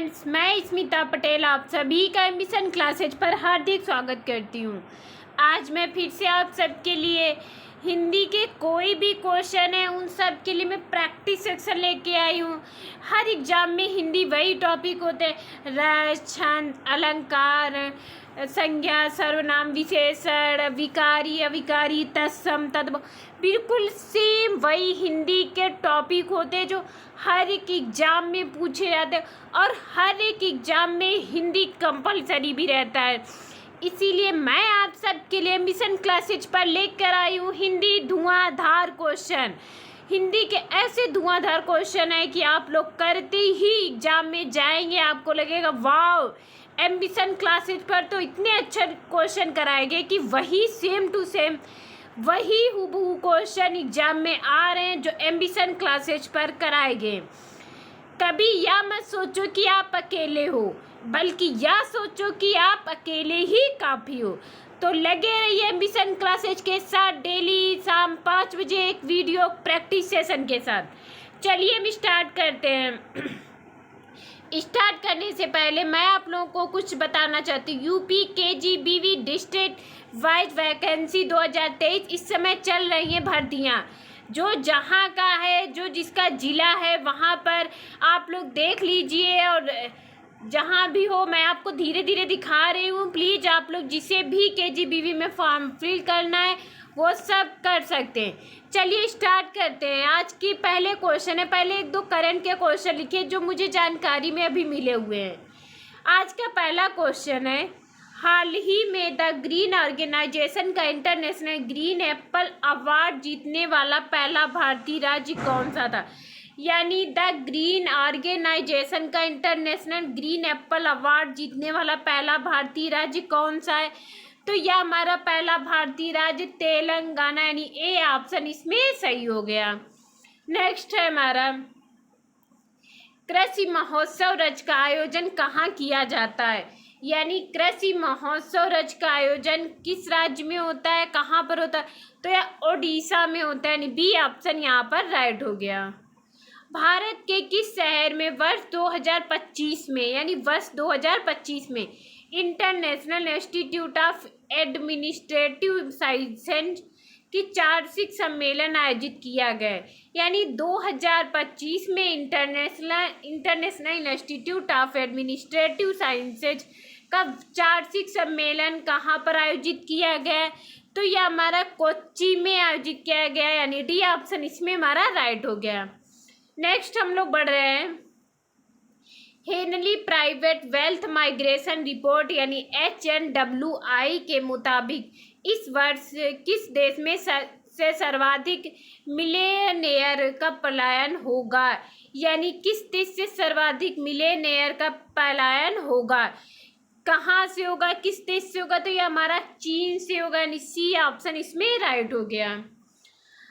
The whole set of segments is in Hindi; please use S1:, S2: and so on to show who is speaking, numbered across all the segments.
S1: फ्रेंड्स, मैं स्मिता पटेल आप सभी का एम्बिशन क्लासेज पर हार्दिक स्वागत करती हूँ। आज मैं फिर से आप सबके लिए हिंदी के कोई भी क्वेश्चन है उन सब के लिए मैं प्रैक्टिस सेक्शन लेके आई हूँ। हर एग्जाम में हिंदी वही टॉपिक होते हैं, रस, छंद, अलंकार, संज्ञा, सर्वनाम, विशेषण, विकारी, अविकारी, तत्सम, तद्भव, बिल्कुल सेम वही हिंदी के टॉपिक होते हैं जो हर एक एग्जाम में पूछे जाते हैं और हर एक एग्जाम में हिंदी कंपलसरी भी रहता है। इसीलिए मैं आप सबके लिए एम्बिशन क्लासेज पर लेकर आई हूँ हिंदी धुआंधार क्वेश्चन। हिंदी के ऐसे धुआंधार क्वेश्चन है कि आप लोग करते ही एग्जाम में जाएंगे, आपको लगेगा वाओ, एम्बिशन क्लासेज पर तो इतने अच्छे क्वेश्चन कराएंगे कि वही सेम टू सेम वही हूबहू क्वेश्चन एग्जाम में आ रहे हैं जो एम्बिशन क्लासेज पर कराए गए। कभी यह मत सोचो कि आप अकेले हो, बल्कि यह सोचो कि आप अकेले ही काफ़ी हो। तो लगे रहिए एम्बिशन क्लासेज के साथ डेली शाम 5 बजे एक वीडियो प्रैक्टिस सेशन के साथ। चलिए हम स्टार्ट करते हैं। स्टार्ट करने से पहले मैं आप लोगों को कुछ बताना चाहती हूँ। UP KGBV district wise vacancy 2023 इस समय चल रही हैं भर्तियाँ। जो जहाँ का है, जो जिसका ज़िला है, वहाँ पर आप लोग देख लीजिए और जहाँ भी हो मैं आपको धीरे धीरे दिखा रही हूँ। प्लीज़ आप लोग जिसे भी केजीबीवी में फॉर्म फिल करना है वो सब कर सकते हैं। चलिए स्टार्ट करते हैं। आज की पहले क्वेश्चन है, पहले एक दो करंट के क्वेश्चन लिखिए जो मुझे जानकारी में अभी मिले हुए हैं। आज का पहला क्वेश्चन है, हाल ही में द ग्रीन ऑर्गेनाइजेशन का इंटरनेशनल ग्रीन एप्पल अवार्ड जीतने वाला पहला भारतीय राज्य कौन सा था। यानी द ग्रीन ऑर्गेनाइजेशन का इंटरनेशनल ग्रीन एप्पल अवार्ड जीतने वाला पहला भारतीय राज्य कौन सा है। तो यह हमारा पहला भारतीय राज्य तेलंगाना, यानी ए ऑप्शन इसमें सही हो गया। नेक्स्ट है हमारा, कृषि महोत्सव रज का आयोजन कहाँ किया जाता है। यानी कृषि महोत्सव रज का आयोजन किस राज्य में होता है, कहाँ पर होता है। तो यह ओडिशा में होता है, यानी बी ऑप्शन यहाँ पर राइट हो गया। भारत के किस शहर में वर्ष 2025 में, यानी वर्ष 2025 में international institute of administrative sciences की वार्षिक सम्मेलन आयोजित किया गया। यानी 2025 में international institute of administrative sciences का वार्षिक सम्मेलन कहाँ पर आयोजित किया गया। तो यह हमारा कोच्चि में आयोजित किया गया, यानी डी ऑप्शन इसमें हमारा राइट हो गया। नेक्स्ट हम लोग बढ़ रहे हैं, Henley private wealth migration report यानी HNWI के मुताबिक इस वर्ष किस देश में से सर्वाधिक मिलेनियर का पलायन होगा। यानी किस देश से सर्वाधिक मिलेनियर का पलायन होगा, कहाँ से होगा, किस देश से होगा। तो ये हमारा चीन से होगा, यानी सी ऑप्शन इसमें राइट हो गया।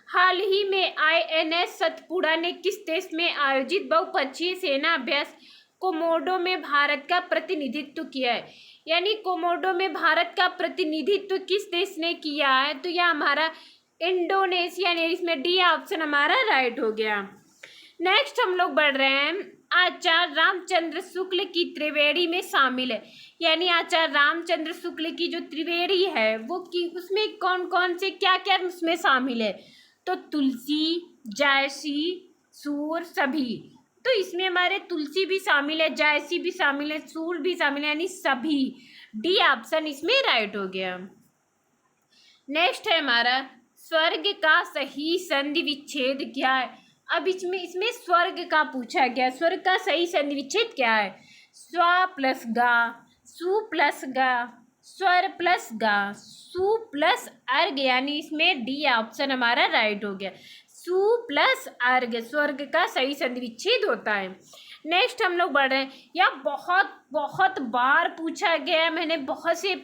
S1: हाल ही में INS सतपुड़ा ने किस देश में आयोजित बहुपक्षीय सेना अभ्यास कोमोडो में भारत का प्रतिनिधित्व किया है। यानी कोमोडो में भारत का प्रतिनिधित्व किस देश ने किया है। तो यह हमारा इंडोनेशिया, यानी इसमें डी ऑप्शन हमारा राइट हो गया। नेक्स्ट हम लोग बढ़ रहे हैं, आचार्य रामचंद्र शुक्ल की त्रिवेणी में शामिल है। यानी आचार्य रामचंद्र शुक्ल की जो त्रिवेणी है वो की उसमें कौन कौन से क्या क्या उसमें शामिल है। तो तुलसी, जायसी, सूर, सभी। तो इसमें हमारे तुलसी भी शामिल है, जायसी भी शामिल है, सूर भी शामिल है, यानी सभी। डी ऑप्शन इसमें राइट हो गया। नेक्स्ट है हमारा, स्वर्ग का सही संधि विच्छेद क्या है। अब इसमें स्वर्ग का पूछा गया, स्वर्ग का सही संधि विच्छेद क्या है। स्व प्लस गा, सु प्लस गा, स्वर प्लस गा, सु प्लस अर्घ, यानी इसमें डी ऑप्शन हमारा राइट हो गया। सु प्लस अर्घ स्वर्ग का सही संधि विच्छेद होता है। नेक्स्ट हम लोग बढ़ रहे हैं, यह बहुत बार पूछा गया है, मैंने बहुत से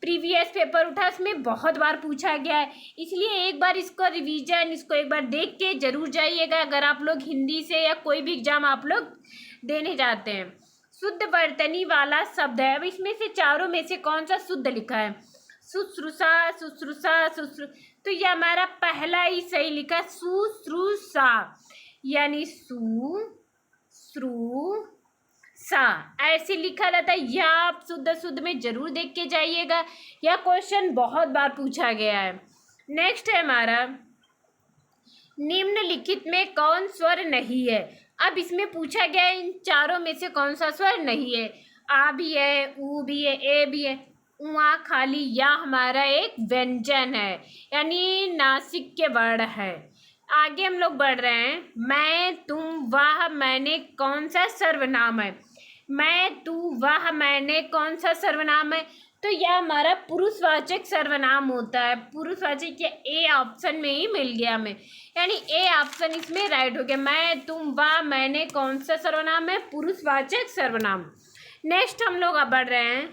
S1: प्रीवियस पेपर उठा उसमें बहुत बार पूछा गया है, इसलिए एक बार इसको रिवीजन इसको एक बार देख के जरूर जाइएगा अगर आप लोग हिंदी से या कोई भी एग्जाम आप लोग देने जाते हैं। शुद्ध वर्तनी वाला शब्द है, अब इसमें से चारों में से कौन सा शुद्ध लिखा है। शुश्रूषा, शुश्रूषा, तो यह हमारा पहला ही सही लिखा, शुश्रूषा, यानी सु श्रु सा ऐसे लिखा रहता है। यह आप शुद्ध शुद्ध में जरूर देख के जाइएगा, यह क्वेश्चन बहुत बार पूछा गया है। नेक्स्ट है हमारा, निम्नलिखित में कौन स्वर नहीं है। अब इसमें पूछा गया है इन चारों में से कौन सा स्वर नहीं है। आ भी है, ऊ भी है, ए भी है, उआ खाली या हमारा एक व्यंजन है, यानी नासिक के वर्ण है। आगे हम लोग बढ़ रहे हैं। मैं, तुम, वह, मैंने कौन सा सर्वनाम है। मैं, तू, वह, मैंने कौन सा सर्वनाम है। तो यह हमारा पुरुषवाचक सर्वनाम होता है। पुरुषवाचक या ए ऑप्शन में ही मिल गया हमें, यानी ए ऑप्शन इसमें राइट हो गया। मैं, तुम, वह, मैंने कौन सा सर्वनाम है, पुरुषवाचक सर्वनाम। नेक्स्ट हम लोग अब बढ़ रहे हैं।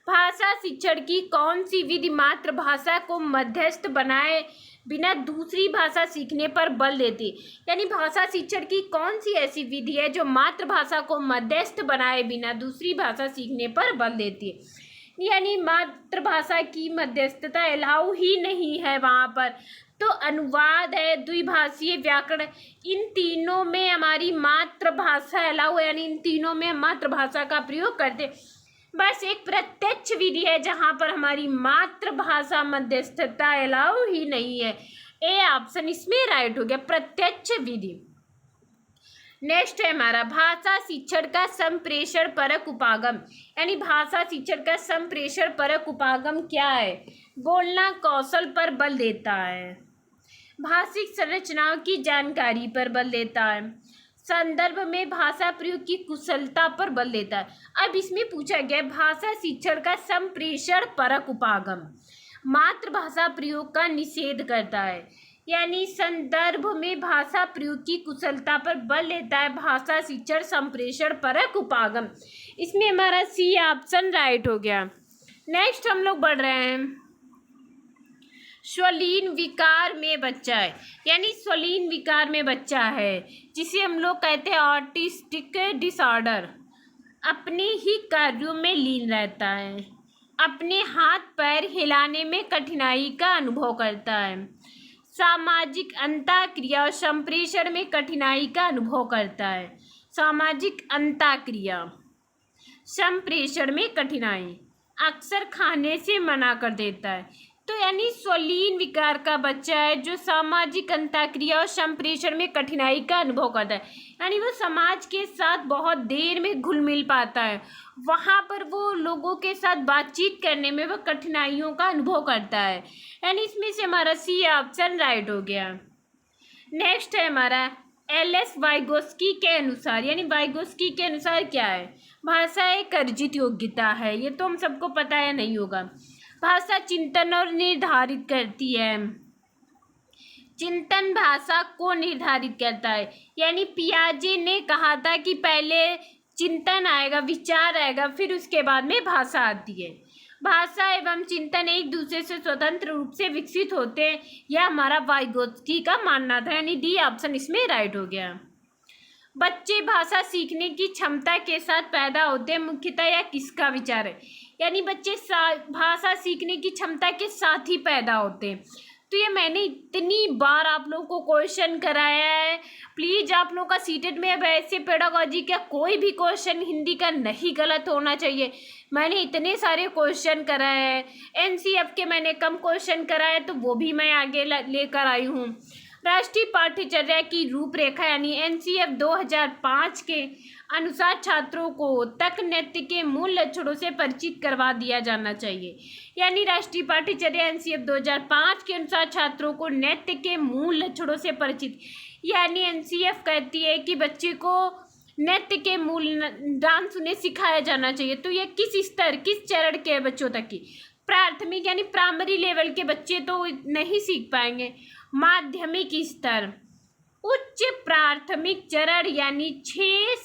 S1: भाषा शिक्षण की कौन सी विधि मातृभाषा को मध्यस्थ बनाए बिना दूसरी भाषा सीखने पर बल देती। यानी भाषा शिक्षण की कौन सी ऐसी विधि है जो मातृभाषा को मध्यस्थ बनाए बिना दूसरी भाषा सीखने पर बल देती है। यानी मातृभाषा की मध्यस्थता अलाउ ही नहीं है वहाँ पर। तो अनुवाद है, द्विभाषीय व्याकरण, इन तीनों में हमारी मातृभाषा अलाउ है, यानी इन तीनों में मातृभाषा का प्रयोग करते। बस एक प्रत्यक्ष विधि है जहाँ पर हमारी मातृभाषा मध्यस्थता अलाउ ही नहीं है। ए ऑप्शन इसमें राइट हो गया, प्रत्यक्ष विधि। नेक्स्ट है हमारा, भाषा शिक्षण का संप्रेषण परक उपागम। यानी भाषा शिक्षण का संप्रेषण परक उपागम क्या है। बोलना कौशल पर बल देता है, भाषिक संरचनाओं की जानकारी पर बल देता है, संदर्भ में भाषा प्रयोग की कुशलता पर बल देता है। अब इसमें पूछा गया भाषा शिक्षण का संप्रेषण परक उपागम मातृभाषा प्रयोग का निषेध करता है, यानी संदर्भ में भाषा प्रयोग की कुशलता पर बल देता है भाषा शिक्षण संप्रेषण परक उपागम। इसमें हमारा सी ऑप्शन राइट हो गया। नेक्स्ट हम लोग बढ़ रहे हैं। स्वलीन विकार में बच्चा है, यानी स्वलीन विकार में बच्चा है जिसे हम लोग कहते हैं ऑटिस्टिक डिसऑर्डर। अपने ही कार्यों में लीन रहता है, अपने हाथ पैर हिलाने में कठिनाई का अनुभव करता है, सामाजिक अंतःक्रिया और संप्रेषण में कठिनाई का अनुभव करता है। सामाजिक अंतःक्रिया, संप्रेषण में कठिनाई, अक्सर खाने से मना कर देता है। तो यानी स्वलीन विकार का बच्चा है जो सामाजिक अंतःक्रिया और संप्रेषण में कठिनाई का अनुभव करता है, यानी वो समाज के साथ बहुत देर में घुल मिल पाता है, वहाँ पर वो लोगों के साथ बातचीत करने में वो कठिनाइयों का अनुभव करता है, यानी इसमें से हमारा सी ऑप्शन राइट हो गया। नेक्स्ट है हमारा एल.एस. वाइगोस्की के अनुसार, यानी वाइगोस्की के अनुसार क्या है। भाषा एक अर्जित योग्यता है, ये तो हम सबको पता है, नहीं होगा। भाषा चिंतन और निर्धारित करती है, चिंतन भाषा को निर्धारित करता है, यानी पियाजे ने कहा था कि पहले चिंतन आएगा, विचार आएगा, फिर उसके बाद में भाषा आती है। भाषा एवं चिंतन एक दूसरे से स्वतंत्र रूप से विकसित होते हैं, यह हमारा वाइगोत्स्की का मानना था, यानी डी ऑप्शन इसमें राइट हो गया। बच्चे भाषा सीखने की क्षमता के साथ पैदा होते हैं, मुख्यतः यह किसका विचार है। यानी बच्चे भाषा सीखने की क्षमता के साथ ही पैदा होते हैं। तो ये मैंने इतनी बार आप लोगों को क्वेश्चन कराया है, प्लीज़ आप लोगों का सीटेट में अब ऐसे पेडागोजी का कोई भी क्वेश्चन हिंदी का नहीं गलत होना चाहिए। मैंने इतने सारे क्वेश्चन कराए हैं, एनसीएफ के मैंने कम क्वेश्चन कराए तो वो भी मैं आगे लेकर आई हूँ। राष्ट्रीय पाठ्यचर्या की रूपरेखा यानी एनसीएफ 2005 के अनुसार छात्रों को तक नृत्य के मूल लक्षणों से परिचित करवा दिया जाना चाहिए। यानी राष्ट्रीय पाठ्यचर्या एनसीएफ 2005 के अनुसार छात्रों को नृत्य के मूल लक्षणों से परिचित, यानी एनसीएफ कहती है कि बच्चे को नृत्य के मूल डांस उन्हें सिखाया जाना चाहिए। तो ये किस स्तर, किस चरण के बच्चों तक की, प्राथमिक यानी प्राइमरी लेवल के बच्चे तो नहीं सीख पाएंगे, माध्यमिक स्तर, उच्च प्राथमिक चरण यानी 6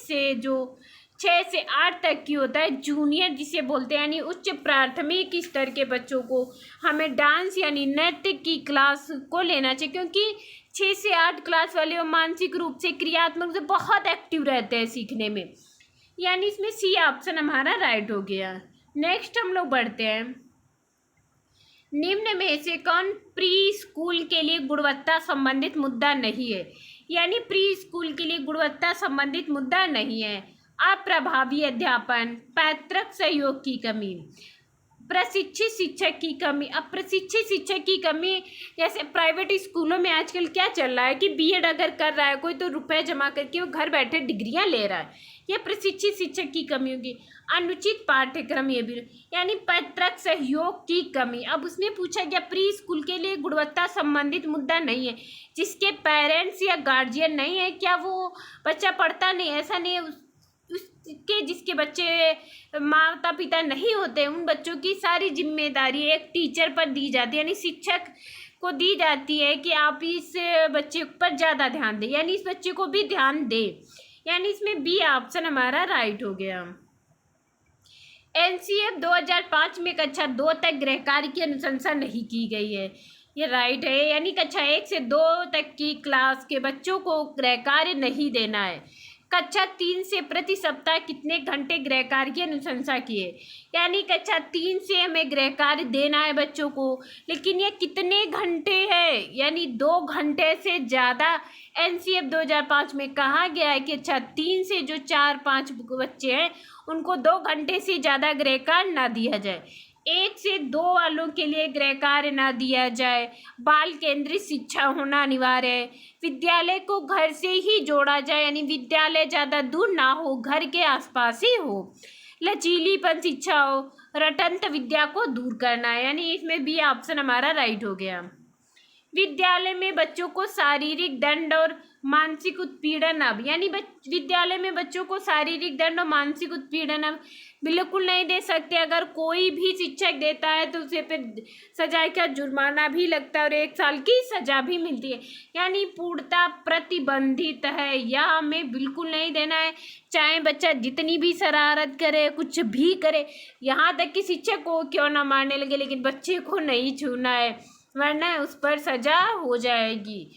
S1: से 8 तक की होता है जूनियर जिसे बोलते हैं, यानी उच्च प्राथमिक स्तर के बच्चों को हमें डांस यानी नृत्य की क्लास को लेना चाहिए, क्योंकि 6 से 8 क्लास वाले मानसिक रूप से क्रियात्मक रूप से बहुत एक्टिव रहते हैं सीखने में, यानी इसमें सी ऑप्शन हमारा राइट हो गया। नेक्स्ट हम लोग बढ़ते हैं। निम्न में से कौन प्री स्कूल के लिए गुणवत्ता संबंधित मुद्दा नहीं है। यानी प्री स्कूल के लिए गुणवत्ता संबंधित मुद्दा नहीं है। अप्रभावी अध्यापन, पैतृक सहयोग की कमी, प्रशिक्षित शिक्षक की कमी। अब प्रशिक्षित शिक्षक की कमी, जैसे प्राइवेट स्कूलों में आजकल क्या चल रहा है कि बीएड अगर कर रहा है कोई तो रुपए जमा करके वो घर बैठे डिग्रियां ले रहा है, ये प्रशिक्षित शिक्षक की कमी होगी। अनुचित पाठ्यक्रम, ये भी, यानी पैतृक सहयोग की कमी। अब उसने पूछा क्या प्री स्कूल के लिए गुणवत्ता संबंधित मुद्दा नहीं है, जिसके पेरेंट्स या गार्जियन नहीं है क्या वो बच्चा पढ़ता नहीं, ऐसा नहीं है। उसके जिसके बच्चे माता पिता नहीं होते उन बच्चों की सारी जिम्मेदारी एक टीचर पर दी जाती है, यानी शिक्षक को दी जाती है कि आप इस बच्चे पर ज़्यादा ध्यान दें, यानी इस बच्चे को भी ध्यान दें, यानी इसमें बी ऑप्शन हमारा राइट हो गया। एनसीएफ 2005 में कक्षा 2 तक गृह कार्य की अनुशंसा नहीं की गई है, ये राइट है, यानी कक्षा 1 से 2 तक की क्लास के बच्चों को गृह कार्य नहीं देना है। कक्षा 3 से प्रति सप्ताह कितने घंटे गृह कार्य की अनुशंसा की है, यानी कक्षा 3 से हमें गृह कार्य देना है बच्चों को, लेकिन ये कितने घंटे है, यानी 2 घंटे से ज़्यादा। एनसीएफ 2005 में कहा गया है कि कक्षा 3 से जो 4-5 बच्चे हैं उनको 2 घंटे से ज़्यादा गृह कार्य ना दिया जाए। 1 से 2 वालों के लिए गृह कार्य ना दिया जाए। बाल केंद्रित शिक्षा होना अनिवार्य है। विद्यालय को घर से ही जोड़ा जाए, यानी विद्यालय ज़्यादा दूर ना हो, घर के आसपास ही हो। लचीलीपन शिक्षा हो, रटंत विद्या को दूर करना है, यानी इसमें बी ऑप्शन हमारा राइट हो गया। विद्यालय में बच्चों को शारीरिक दंड और मानसिक उत्पीड़न, अब यानी विद्यालय में बच्चों को शारीरिक दंड और मानसिक उत्पीड़न अब बिल्कुल नहीं दे सकते। अगर कोई भी शिक्षक देता है तो उसे फिर सजा का जुर्माना भी लगता है और 1 साल की सजा भी मिलती है, यानी पूर्णतः प्रतिबंधित है, यह हमें बिल्कुल नहीं देना है। चाहे बच्चा जितनी भी शरारत करे, कुछ भी करे, यहाँ तक कि शिक्षक को क्यों ना मारने लगे, लेकिन बच्चे को नहीं छूना है, वरना उस पर सजा हो जाएगी।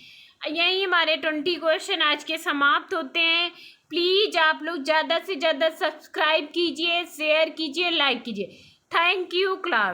S1: यही हमारे 20 क्वेश्चन आज के समाप्त होते हैं। प्लीज़ आप लोग ज़्यादा से ज़्यादा सब्सक्राइब कीजिए, शेयर कीजिए, लाइक कीजिए। Thank you class.